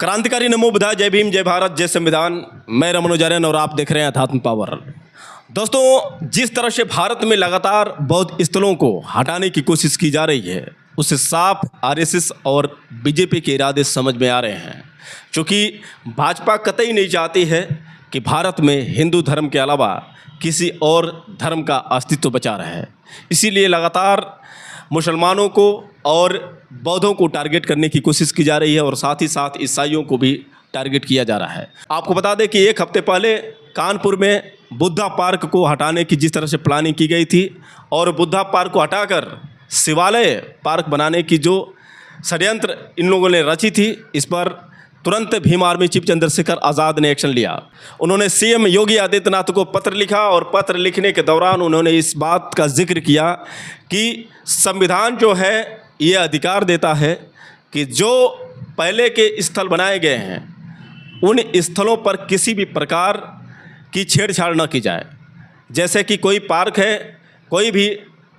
क्रांतिकारी नमो बुद्धाय, जय भीम, जय भारत, जय संविधान। मैं रमन उजारन और आप देख रहे हैं अध्यात्म पावर। दोस्तों, जिस तरह से भारत में लगातार बौद्ध स्थलों को हटाने की कोशिश की जा रही है, उससे साफ आरएसएस और बीजेपी के इरादे समझ में आ रहे हैं। क्योंकि भाजपा कतई नहीं चाहती है कि भारत में हिंदू धर्म के अलावा किसी और धर्म का अस्तित्व बचा रहे। इसीलिए लगातार मुसलमानों को और बौद्धों को टारगेट करने की कोशिश की जा रही है और साथ ही साथ ईसाइयों को भी टारगेट किया जा रहा है। आपको बता दें कि एक हफ्ते पहले कानपुर में बुद्धा पार्क को हटाने की जिस तरह से प्लानिंग की गई थी और बुद्धा पार्क को हटाकर शिवालय पार्क बनाने की जो षड्यंत्र इन लोगों ने रची थी, इस पर तुरंत भीम आर्मी चीफ चंद्रशेखर आज़ाद ने एक्शन लिया। उन्होंने सीएम योगी आदित्यनाथ को पत्र लिखा और पत्र लिखने के दौरान उन्होंने इस बात का जिक्र किया कि संविधान जो है ये अधिकार देता है कि जो पहले के स्थल बनाए गए हैं उन स्थलों पर किसी भी प्रकार की छेड़छाड़ न की जाए। जैसे कि कोई पार्क है, कोई भी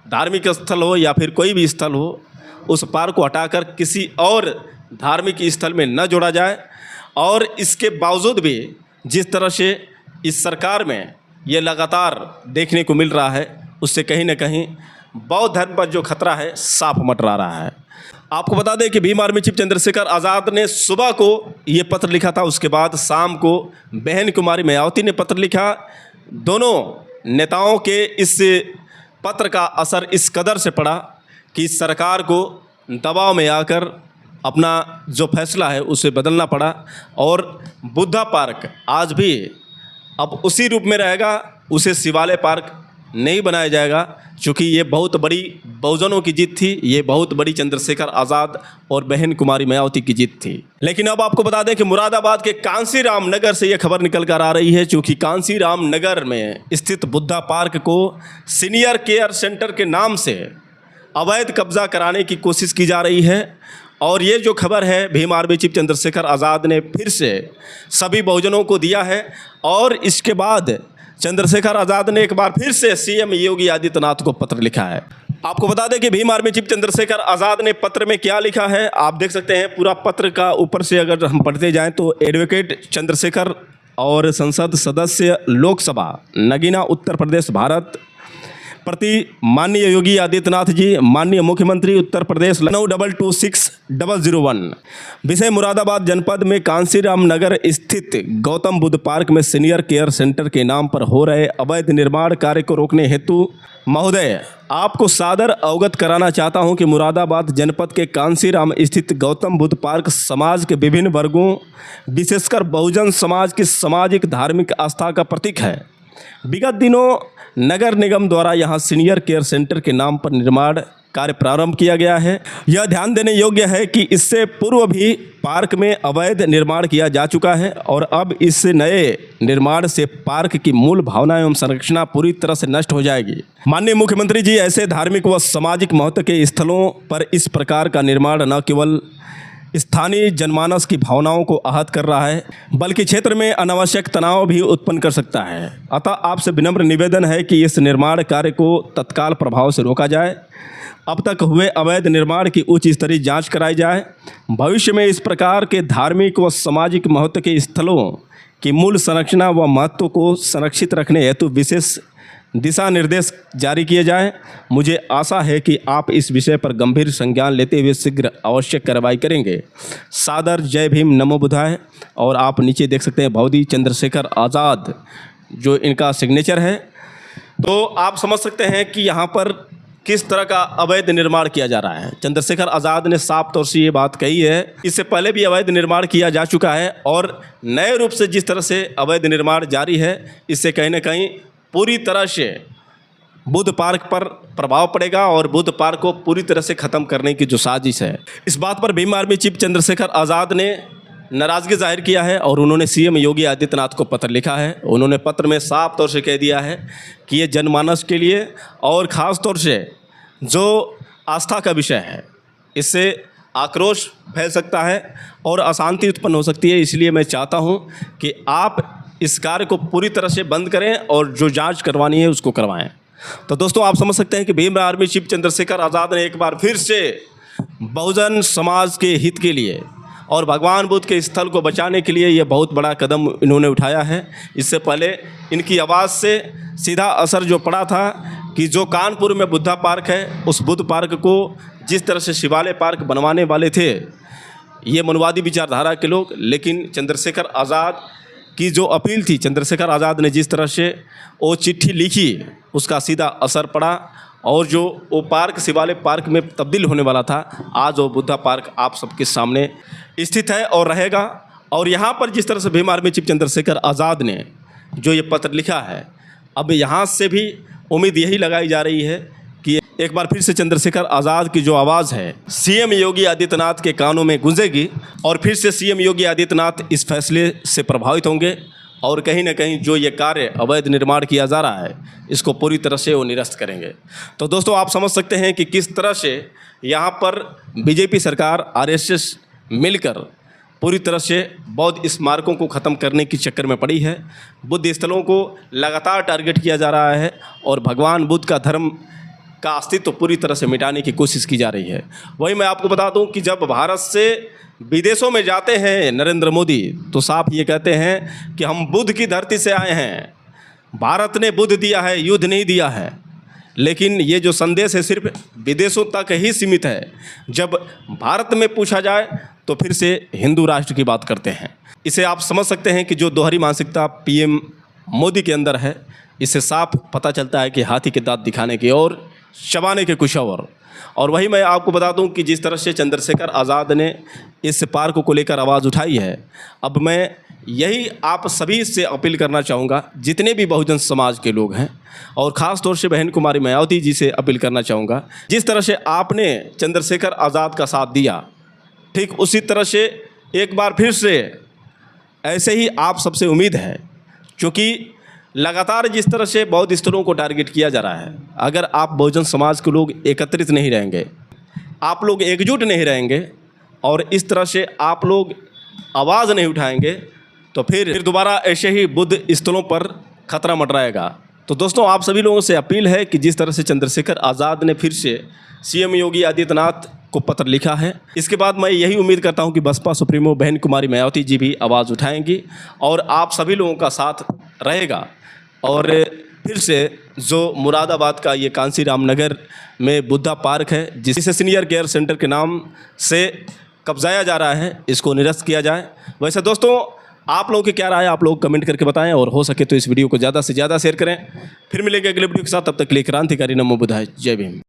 धार्मिक स्थल हो या फिर कोई भी स्थल हो, उस पार्क को हटाकर किसी और धार्मिक स्थल में न जोड़ा जाए। और इसके बावजूद भी जिस तरह से इस सरकार में ये लगातार देखने को मिल रहा है, उससे कहीं ना कहीं बौद्ध धर्म पर जो खतरा है साफ मंडरा रहा है। आपको बता दें कि भीम आर्मी चीफ चंद्रशेखर आज़ाद ने सुबह को ये पत्र लिखा था, उसके बाद शाम को बहन कुमारी मायावती ने पत्र लिखा। दोनों नेताओं के इस पत्र का असर इस कदर से पड़ा कि सरकार को दबाव में आकर अपना जो फैसला है उसे बदलना पड़ा और बुद्धा पार्क आज भी अब उसी रूप में रहेगा, उसे शिवालय पार्क नहीं बनाया जाएगा। क्योंकि ये बहुत बड़ी बहुजनों की जीत थी, ये बहुत बड़ी चंद्रशेखर आज़ाद और बहन कुमारी मायावती की जीत थी। लेकिन अब आपको बता दें कि मुरादाबाद के कांसीराम नगर से ये खबर निकल कर आ रही है, क्योंकि कांसीराम नगर में स्थित बुद्धा पार्क को सीनियर केयर सेंटर के नाम से अवैध कब्जा कराने की कोशिश की जा रही है। और ये जो खबर है भीम आर्मी चीफ चंद्रशेखर आज़ाद ने फिर से सभी बहुजनों को दिया है। और इसके बाद चंद्रशेखर आज़ाद ने एक बार फिर से सीएम योगी आदित्यनाथ को पत्र लिखा है। आपको बता दें कि भीम आर्मी चीफ चंद्रशेखर आज़ाद ने पत्र में क्या लिखा है, आप देख सकते हैं। पूरा पत्र का ऊपर से अगर हम पढ़ते जाएं तो एडवोकेट चंद्रशेखर और संसद सदस्य लोकसभा नगीना उत्तर प्रदेश भारत प्रति माननीय योगी आदित्यनाथ जी, माननीय मुख्यमंत्री उत्तर प्रदेश, लखनऊ 226001। विषय मुरादाबाद जनपद में कांसीराम नगर स्थित गौतम बुद्ध पार्क में सीनियर केयर सेंटर के नाम पर हो रहे अवैध निर्माण कार्य को रोकने हेतु महोदय आपको सादर अवगत कराना चाहता हूं कि मुरादाबाद जनपद के कांसीराम स्थित गौतम बुद्ध पार्क समाज के विभिन्न वर्गों, विशेषकर बहुजन समाज की सामाजिक धार्मिक आस्था का प्रतीक है। विगत दिनों नगर निगम द्वारा यहां सीनियर केयर सेंटर के नाम पर निर्माण कार्य प्रारंभ किया गया है। यह ध्यान देने योग्य है कि इससे पूर्व भी पार्क में अवैध निर्माण किया जा चुका है और अब इस नए निर्माण से पार्क की मूल भावना एवं संरचना पूरी तरह से नष्ट हो जाएगी। माननीय मुख्यमंत्री जी, ऐसे धार्मिक व सामाजिक महत्व के स्थलों पर इस प्रकार का निर्माण न केवल स्थानीय जनमानस की भावनाओं को आहत कर रहा है, बल्कि क्षेत्र में अनावश्यक तनाव भी उत्पन्न कर सकता है। अतः आपसे विनम्र निवेदन है कि इस निर्माण कार्य को तत्काल प्रभाव से रोका जाए। अब तक हुए अवैध निर्माण की उच्च स्तरीय जांच कराई जाए। भविष्य में इस प्रकार के धार्मिक व सामाजिक महत्व के स्थलों की मूल संरचना व महत्व को संरक्षित रखने हेतु विशेष दिशा निर्देश जारी किए जाएं। मुझे आशा है कि आप इस विषय पर गंभीर संज्ञान लेते हुए शीघ्र आवश्यक कार्रवाई करेंगे। सादर जय भीम, नमो बुद्धाय। और आप नीचे देख सकते हैं भौदी चंद्रशेखर आज़ाद जो इनका सिग्नेचर है। तो आप समझ सकते हैं कि यहाँ पर किस तरह का अवैध निर्माण किया जा रहा है। चंद्रशेखर आज़ाद ने साफ तौर से ये बात कही है, इससे पहले भी अवैध निर्माण किया जा चुका है और नए रूप से जिस तरह से अवैध निर्माण जारी है, इससे कहीं ना कहीं पूरी तरह से बुद्ध पार्क पर प्रभाव पड़ेगा और बुद्ध पार्क को पूरी तरह से ख़त्म करने की जो साजिश है, इस बात पर भीम आर्मी चीफ चंद्रशेखर आज़ाद ने नाराज़गी जाहिर किया है और उन्होंने सीएम योगी आदित्यनाथ को पत्र लिखा है। उन्होंने पत्र में साफ तौर से कह दिया है कि ये जनमानस के लिए और ख़ास तौर से जो आस्था का विषय है, इससे आक्रोश फैल सकता है और अशांति उत्पन्न हो सकती है। इसलिए मैं चाहता हूँ कि आप इस कार्य को पूरी तरह से बंद करें और जो जांच करवानी है उसको करवाएं। तो दोस्तों, आप समझ सकते हैं कि भीम आर्मी चीफ चंद्रशेखर आज़ाद ने एक बार फिर से बहुजन समाज के हित के लिए और भगवान बुद्ध के स्थल को बचाने के लिए ये बहुत बड़ा कदम इन्होंने उठाया है। इससे पहले इनकी आवाज़ से सीधा असर जो पड़ा था कि जो कानपुर में बुद्धा पार्क है, उस बुद्ध पार्क को जिस तरह से शिवालय पार्क बनवाने वाले थे ये मनुवादी विचारधारा के लोग, लेकिन चंद्रशेखर आज़ाद की जो अपील थी, चंद्रशेखर आज़ाद ने जिस तरह से वो चिट्ठी लिखी उसका सीधा असर पड़ा और जो वो पार्क शिवालय पार्क में तब्दील होने वाला था, आज वो बुद्धा पार्क आप सबके सामने स्थित है और रहेगा। और यहाँ पर जिस तरह से भीम आर्मी चीफ चंद्रशेखर आज़ाद ने जो ये पत्र लिखा है, अब यहाँ से भी उम्मीद यही लगाई जा रही है कि एक बार फिर से चंद्रशेखर आज़ाद की जो आवाज़ है सीएम योगी आदित्यनाथ के कानों में गूंजेगी और फिर से सीएम योगी आदित्यनाथ इस फैसले से प्रभावित होंगे और कहीं ना कहीं जो ये कार्य अवैध निर्माण किया जा रहा है इसको पूरी तरह से वो निरस्त करेंगे। तो दोस्तों आप समझ सकते हैं कि किस तरह से यहाँ पर बीजेपी सरकार आरएसएस मिलकर पूरी तरह से बौद्ध स्मारकों को ख़त्म करने की चक्कर में पड़ी है। बुद्ध स्थलों को लगातार टारगेट किया जा रहा है और भगवान बुद्ध का धर्म का अस्तित्व पूरी तरह से मिटाने की कोशिश की जा रही है। वही मैं आपको बता दूं कि जब भारत से विदेशों में जाते हैं नरेंद्र मोदी तो साफ ये कहते हैं कि हम बुद्ध की धरती से आए हैं, भारत ने बुद्ध दिया है, युद्ध नहीं दिया है। लेकिन ये जो संदेश है सिर्फ विदेशों तक ही सीमित है। जब भारत में पूछा जाए तो फिर से हिंदू राष्ट्र की बात करते हैं। इसे आप समझ सकते हैं कि जो दोहरी मानसिकता पीएम मोदी के अंदर है, इससे साफ पता चलता है कि हाथी के दांत दिखाने की और चबाने के कुछ और वही मैं आपको बता दूं कि जिस तरह से चंद्रशेखर आज़ाद ने इस पार्क को लेकर आवाज़ उठाई है, अब मैं यही आप सभी से अपील करना चाहूँगा, जितने भी बहुजन समाज के लोग हैं और ख़ास तौर से बहन कुमारी मायावती जी से अपील करना चाहूँगा, जिस तरह से आपने चंद्रशेखर आज़ाद का साथ दिया, ठीक उसी तरह से एक बार फिर से ऐसे ही आप सबसे उम्मीद है। क्योंकि लगातार जिस तरह से बौद्ध स्थलों को टारगेट किया जा रहा है, अगर आप बहुजन समाज के लोग एकत्रित नहीं रहेंगे, आप लोग एकजुट नहीं रहेंगे और इस तरह से आप लोग आवाज़ नहीं उठाएंगे तो फिर दोबारा ऐसे ही बुद्ध स्थलों पर खतरा मंडराएगा। तो दोस्तों आप सभी लोगों से अपील है कि जिस तरह से चंद्रशेखर आज़ाद ने फिर से सीएम योगी आदित्यनाथ को पत्र लिखा है, इसके बाद मैं यही उम्मीद करता हूं कि बसपा सुप्रीमो बहन कुमारी मायावती जी भी आवाज़ उठाएंगी और आप सभी लोगों का साथ रहेगा। और फिर से जो मुरादाबाद का ये कांसी रामनगर में बुद्धा पार्क है, जिसे सीनियर केयर सेंटर के नाम से कब्जाया जा रहा है, इसको निरस्त किया जाए। वैसे दोस्तों आप लोगों की क्या राय है, आप लोग कमेंट करके बताएं और हो सके तो इस वीडियो को ज़्यादा से ज़्यादा शेयर करें। फिर मिलेंगे अगले वीडियो के साथ, तब तक के लिए क्रांतिकारी नमो बुद्धाय, जय भीम।